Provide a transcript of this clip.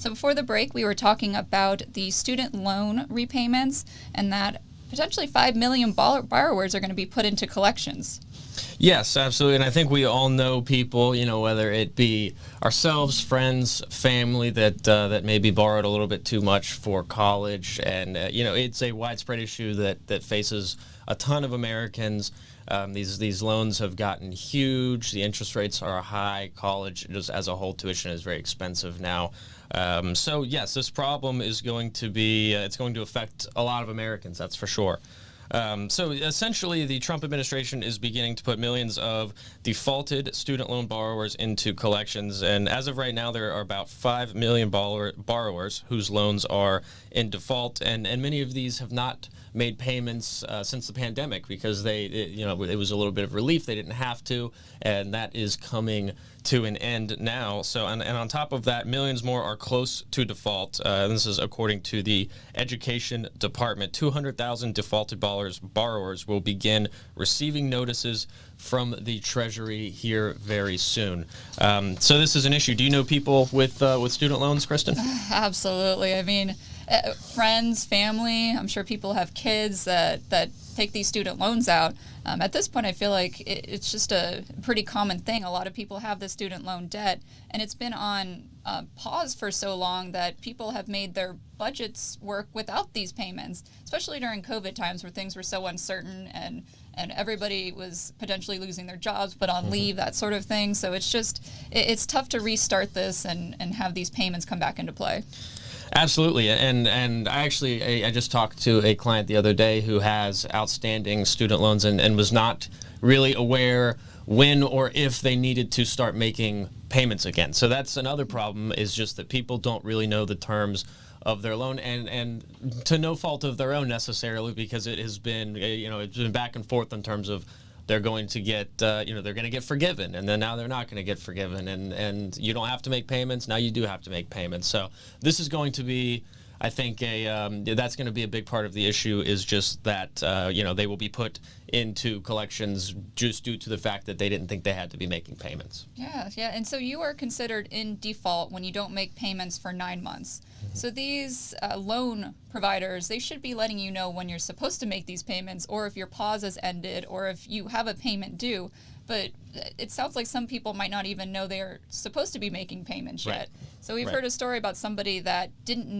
So before the break, we were talking about the student loan repayments and that potentially 5 million borrowers are going to be put into collections. Yes, absolutely. And I think we all know people, whether it be ourselves, friends, family, that maybe borrowed a little bit too much for college. And, it's a widespread issue that faces a ton of Americans. These loans have gotten huge. The interest rates are high. College, just as a whole, tuition is very expensive now. So, yes, this problem is going to be, it's going to affect a lot of Americans, that's for sure. So essentially, the Trump administration is beginning to put millions of defaulted student loan borrowers into collections. And as of right now, there are about 5 million borrowers whose loans are in default. And many of these have not made payments since the pandemic because it was a little bit of relief. They didn't have to. And that is coming to an end now. So, and on top of that, millions more are close to default. This is according to the Education Department. 200,000 defaulted borrowers will begin receiving notices from the Treasury here very soon. So this is an issue. Do you know people with student loans, Kristin? Absolutely. I mean, friends, family, I'm sure people have kids that take these student loans out. At this point, I feel like it's just a pretty common thing. A lot of people have this student loan debt, and it's been on pause for so long that people have made their budgets work without these payments, especially during COVID times where things were so uncertain and everybody was potentially losing their jobs, but on leave, that sort of thing. So it's tough to restart this and have these payments come back into play. Absolutely, and I just talked to a client the other day who has outstanding student loans and was not really aware when or if they needed to start making payments again. So that's another problem, is just that people don't really know the terms of their loan, and to no fault of their own necessarily, because it has been it's been back and forth in terms of they're going to get they're going to get forgiven, and then now they're not going to get forgiven, and you don't have to make payments. Now you do have to make payments. So this is going to be, I think, that's going to be a big part of the issue, is just that they will be put into collections just due to the fact that they didn't think they had to be making payments. Yeah, and so you are considered in default when you don't make payments for 9 months. So these loan providers, they should be letting you know when you're supposed to make these payments, or if your pause has ended, or if you have a payment due. But it sounds like some people might not even know they're supposed to be making payments yet. Right. So we've heard a story about somebody that didn't know